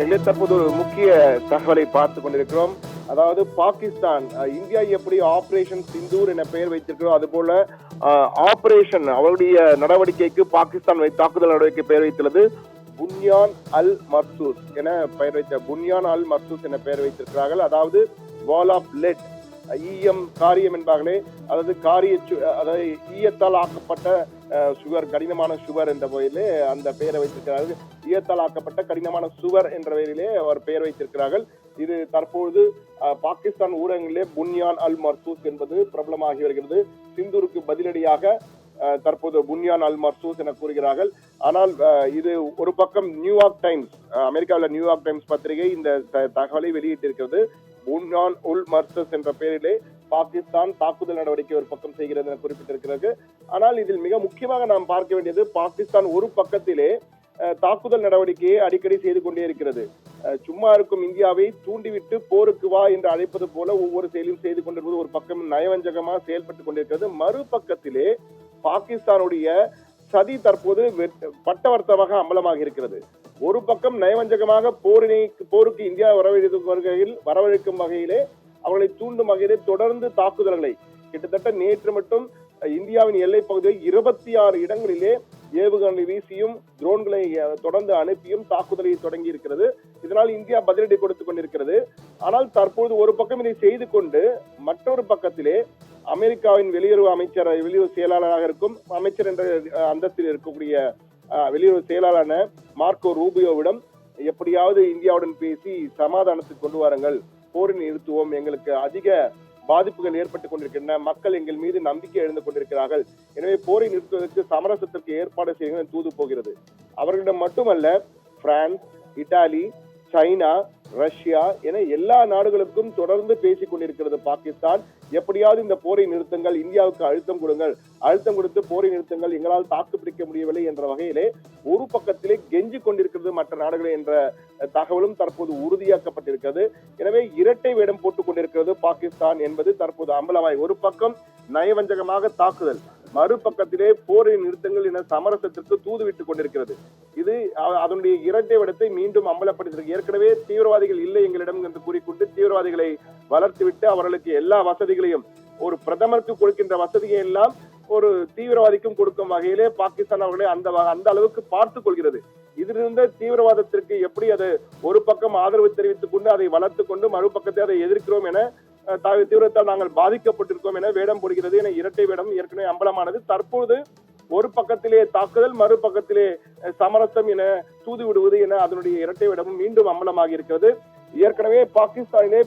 எங்கே தற்போது ஒரு முக்கிய தகவலை பார்த்து கொண்டிருக்கிறோம். அதாவது பாகிஸ்தான் இந்தியா எப்படி ஆபரேஷன் சிந்தூர் என பெயர் வைத்திருக்கிறோம், அது போல ஆபரேஷன் அவருடைய நடவடிக்கைக்கு பாகிஸ்தான் தாக்குதல் நடவடிக்கை பெயர் வைத்துள்ளது புன்யான் அல் மர்சூஸ் என பெயர் வைத்த புன்யான் அல் மர்சூஸ் என பெயர் வைத்திருக்கிறார்கள். அதாவது வால் ஆஃப் லெட், ஈயம் காரியம் என்பார்களே, அதாவது அதாவது ஈயத்தால் ஆக்கப்பட்ட சுவர், கடினமான சுவர் என்ற பெயரிலே அந்த பெயரை வைத்திருக்கிறார்கள். ஈயத்தால் ஆக்கப்பட்ட கடினமான சுவர் என்ற பெயரிலே அவர் பெயர் வைத்திருக்கிறார்கள். இது தற்போது பாகிஸ்தான் ஊடகங்களிலே புன்யான் அல் மர்சூஸ் என்பது பிரபலமாகி வருகிறது. சிந்தூருக்கு பதிலடியாக தற்போது புன்யான் அல் மர்சூஸ் என கூறுகிறார்கள். ஆனால் இது ஒரு பக்கம் நியூயார்க் டைம்ஸ், அமெரிக்காவில் நியூயார்க் டைம்ஸ் பத்திரிகை இந்த தகவலை வெளியிட்டிருக்கிறது. புன்யான் உல் மர்சூஸ் என்ற பெயரிலே பாகிஸ்தான் தாக்குதல் நடவடிக்கை ஒரு பக்கம் செய்கிறது என குறிப்பிட்டிருக்கிறது. ஆனால் இதில் மிக முக்கியமாக நாம் பார்க்க வேண்டியது, பாகிஸ்தான் ஒரு பக்கத்திலே தாக்குதல் நடவடிக்கையை அடிக்கடி செய்து கொண்டே இருக்கிறது. சும்மா இருக்கும் இந்தியாவை தூண்டிவிட்டு போருக்கு வா என்று அழைப்பது போல ஒவ்வொரு செயலையும் செய்து கொண்டிருப்பது ஒரு பக்கம் நயவஞ்சகமாக செயல்பட்டுக் கொண்டிருக்கிறது. மறுபக்கத்திலே பாகிஸ்தானுடைய சதி தற்போது பட்டவர்த்தமாக அம்பலமாக இருக்கிறது. ஒரு பக்கம் நயவஞ்சகமாக போருக்கு இந்தியா வரவழைக்கும் வகையிலே அவர்களை தூண்டும் வகையிலே தொடர்ந்து தாக்குதல்களை, கிட்டத்தட்ட நேற்று மட்டும் இந்தியாவின் எல்லை பகுதியில் 26 இடங்களிலே ஏவுகணை வீசியும் ட்ரோன்களை தொடர்ந்து அனுப்பியும் தாக்குதலை தொடங்கி இருக்கிறது. இதனால் இந்தியா பதிலடி கொடுத்துக் கொண்டிருக்கிறது. ஆனால் தற்போது ஒரு பக்கம் இதை செய்து கொண்டு மற்றொரு பக்கத்திலே அமெரிக்காவின் வெளியுறவு செயலாளராக இருக்கும் அமைச்சர் என்ற அந்தஸ்தில் இருக்கக்கூடிய வெளியுறவு செயலாளரான மார்க்கோ ரூபியோவிடம் எப்படியாவது இந்தியாவுடன் பேசி சமாதானத்துக்கு கொண்டு வாருங்கள், போரை நிறுத்துவோம், எங்களுக்கு அதிக பாதிப்புகள் ஏற்பட்டுக் கொண்டிருக்கின்றன, மக்கள் எங்கள் மீது நம்பிக்கை எழுந்து கொண்டிருக்கிறார்கள், எனவே போரை நிறுத்துவதற்கு சமரசத்திற்கு ஏற்பாடு செய்யுங்கள் தூது போகிறது. அவர்களிடம் மட்டுமல்ல, பிரான்ஸ், இத்தாலி, சைனா, ரஷ்யா என எல்லா நாடுகளுக்கும் தொடர்ந்து பேசிக் கொண்டிருக்கிறது பாகிஸ்தான். எப்படியாவது இந்த போரை நிறுத்துங்கள், இந்தியாவுக்கு அழுத்தம் கொடுங்கள், அழுத்தம் கொடுத்து போரை நிறுத்துங்கள், எங்களால் தாக்கு பிடிக்க முடியவில்லை என்ற வகையிலே ஒரு பக்கத்திலே கெஞ்சி கொண்டிருக்கிறது மற்ற நாடுகள் என்ற தகவலும் தற்போது உறுதியாக்கப்பட்டிருக்கிறது. எனவே இரட்டை வேடம் போட்டுக் கொண்டிருக்கிறது பாகிஸ்தான் என்பது தற்போது அம்பலமாய், ஒரு பக்கம் நயவஞ்சகமாக தாக்குதல், மறுபக்கத்திலே போரை நிறுத்தங்கள் என சமரசத்திற்கு தூதுவிட்டுக் கொண்டிருக்கிறது. இது அதனுடைய இரட்டை வேடத்தை மீண்டும் அம்பலப்படுத்தியிருக்கு. ஏற்கனவே தீவிரவாதிகள் இல்லை எங்களிடம் என்று கூறிக்கொண்டு தீவிரவாதிகளை வளர்த்துவிட்டு அவர்களுக்கு எல்லா வசதிகளையும், ஒரு பிரதமருக்கு கொடுக்கின்ற வசதியை எல்லாம் ஒரு தீவிரவாதிக்கும் கொடுக்கும் வகையிலே பாகிஸ்தான் அவர்களை அந்த அளவுக்கு பார்த்துக் கொள்கிறது. இதிலிருந்த தீவிரவாதத்திற்கு எப்படி அது ஒரு பக்கம் ஆதரவு தெரிவித்துக் கொண்டு அதை வளர்த்துக் கொண்டு மறுபக்கத்தை அதை எதிர்க்கிறோம் என, தீவிரத்தால் நாங்கள் பாதிக்கப்பட்டிருக்கோம் என வேடம் போடுகிறது என இரட்டை வேடம் ஏற்கனவே அம்பலமானது. தற்போது ஒரு பக்கத்திலே தாக்குதல், மறுபக்கத்திலே சமரசம் என தூது விடுவது என அதனுடைய இரட்டை வேடமும் மீண்டும் அம்பலமாகி இருக்கிறது. ஏற்கனவே பாகிஸ்தானிலே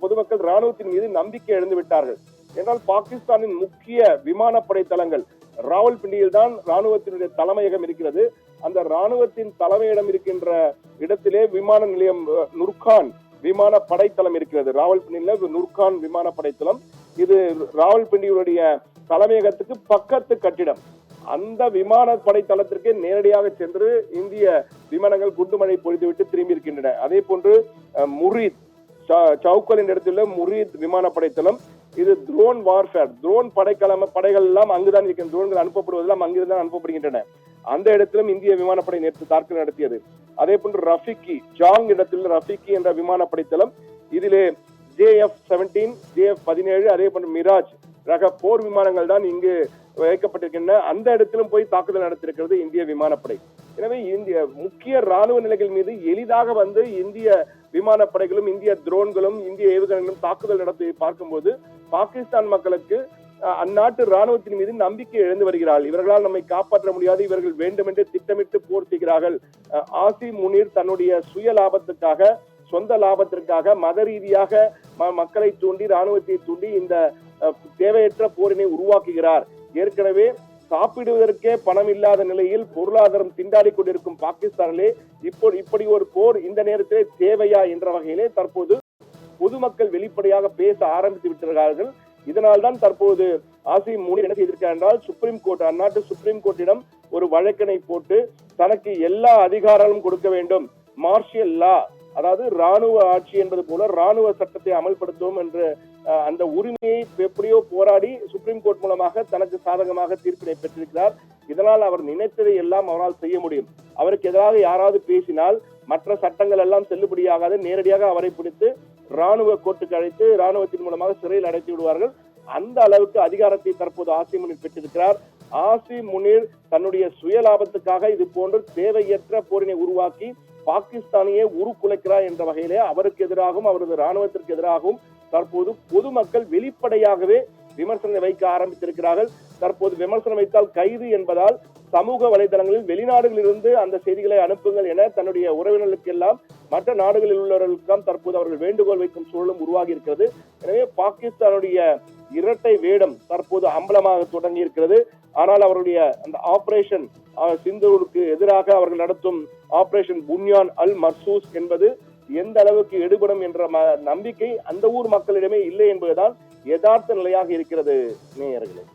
பொதுமக்கள் ராணுவத்தின் மீது நம்பிக்கை இழந்து விட்டார்கள். என்றால் பாகிஸ்தானின் முக்கிய விமானப்படை தளங்கள் ராவல்பிண்டியில் தான் ராணுவத்தினுடைய தலைமையகம் இருக்கிறது. அந்த ராணுவத்தின் தலைமையிடம் இருக்கின்ற இடத்திலே விமான நிலையம் நுர்கான் விமான படைத்தளம் இருக்கிறது. ராவல்பிண்டியில நுர்கான் விமான படைத்தளம், இது ராவல்பிண்டியுடைய தலைமையகத்துக்கு பக்கத்து கட்டிடம். அந்த விமான படைத்தளத்திற்கு நேரடியாக சென்று இந்திய விமானங்கள் குண்டுமழை பொழிந்துவிட்டு திரும்பி இருக்கின்றன. அதே போன்று முரீத் சவுக்கல் என்ற இடத்துல முரீத் விமான படைத்தளம், இது ட்ரோன் வார்ஃபேர், ட்ரோன் படைகள் எல்லாம் அங்குதான் இருக்கின்றன, ட்ரோன்கள் அனுப்பப்படுவதெல்லாம் அங்கிருந்தான் அனுப்பப்படுகின்றன. அந்த இடத்திலும் இந்திய விமானப்படை நேற்று தாக்குதல் நடத்தியது. அதே போன்று ரஃபிகி ஜாங் இடத்தில் ரஃபிகி என்ற விமானப்படை தளம், இதிலே JF-17, JF-17 அதே போன்று மிராஜ் ரக போர் விமானங்கள் தான் இங்கு வைக்கப்பட்டிருக்கின்றன. அந்த இடத்திலும் போய் தாக்குதல் நடத்திருக்கிறது இந்திய விமானப்படை. எனவே இந்திய முக்கிய ராணுவ நிலைகள் மீது எளிதாக வந்து இந்திய விமானப்படைகளும் இந்திய ட்ரோன்களும் இந்திய ஏவுகணைகளும் தாக்குதல் நடத்தி பார்க்கும்போது பாகிஸ்தான் மக்களுக்கு அந்நாட்டு ராணுவத்தின் மீது நம்பிக்கை இழந்து வருகிறார்கள். இவர்களால் நம்மை காப்பாற்ற முடியாது, இவர்கள் வேண்டுமென்றே திட்டமிட்டு போர் செய்கிறார்கள். ஆசிம் முனீர் தன்னுடைய சுய லாபத்துக்காக, சொந்த லாபத்திற்காக மத ரீதியாக மக்களை தூண்டி, ராணுவத்தை தூண்டி இந்த தேவையற்ற போரினை உருவாக்குகிறார். ஏற்கனவே சாப்பிடுவதற்கே பணம் இல்லாத நிலையில் பொருளாதாரம் திண்டாடி கொண்டிருக்கும் பாகிஸ்தானிலே இப்படி ஒரு போர் இந்த நேரத்திலே தேவையா என்ற வகையிலே தற்போது பொதுமக்கள் வெளிப்படையாக பேச ஆரம்பித்து விட்டார்கள். இதனால் தான் தற்போது ஆசிம் முனீர் என்ன செய்திருக்கிறார் என்றால், சுப்ரீம் கோர்ட், அந்நாட்டு சுப்ரீம் கோர்ட்டிடம் ஒரு வழக்கினை போட்டு தனக்கு எல்லா அதிகாரங்களும் கொடுக்க வேண்டும், மார்ஷியல் லா, அதாவது ராணுவ ஆட்சி என்பது போல ராணுவ சட்டத்தை அமல்படுத்துவோம் என்று அந்த உரிமையை எப்படியோ போராடி சுப்ரீம் கோர்ட் மூலமாக தனக்கு சாதகமாக தீர்ப்பினை பெற்றிருக்கிறார். இதனால் அவர் நினைத்ததை எல்லாம் அவரால் செய்ய முடியும். அவருக்கு எதிராக யாராவது பேசினால் மற்ற சட்டங்கள் எல்லாம் செல்லுபடியாகாது, நேரடியாக அவரை பிடித்து ராணுவ கோர்ட்டுக்கு அழைத்து ராணுவத்தின் மூலமாக சிறையில் அடைத்து விடுவார்கள். அந்த அளவுக்கு அதிகாரத்தை தற்போது ஆசிம் முனீர் பெற்றிருக்கிறார். ஆசிம் முனீர் தன்னுடைய சுய லாபத்துக்காக இது போன்று தேவையற்ற போரினை உருவாக்கி பாகிஸ்தானையே உருக்குலைக்கிறார் என்ற வகையிலே அவருக்கு எதிராகவும் அவரது ராணுவத்திற்கு எதிராகவும் தற்போது பொதுமக்கள் வெளிப்படையாகவே விமர்சனம் வைக்க ஆரம்பித்திருக்கிறார்கள். தற்போது விமர்சனம் வைத்தால் கைது என்பதால் சமூக வலைதளங்களில் வெளிநாடுகளிலிருந்து அந்த செய்திகளை அனுப்புங்கள் என தன்னுடைய உறவினர்களுக்கு எல்லாம் மற்ற நாடுகளில் உள்ளவர்களுக்கெல்லாம் தற்போது அவர்கள் வேண்டுகோள் வைக்கும் சூழலும் உருவாகி இருக்கிறது. எனவே பாகிஸ்தானுடைய இரட்டை வேடம் தற்போது அம்பலமாக தொடங்கி இருக்கிறது. ஆனால் அவருடைய அந்த ஆபரேஷன் சிந்தூருக்கு எதிராக அவர்கள் நடத்தும் ஆபரேஷன் புன்யான் அல் மர்சூஸ் என்பது எந்த அளவுக்கு எடுபடும் என்ற நம்பிக்கை அந்த ஊர் மக்களிடமே இல்லை என்பதுதான் யதார்த்த நிலையாக இருக்கிறது நேயர்களே.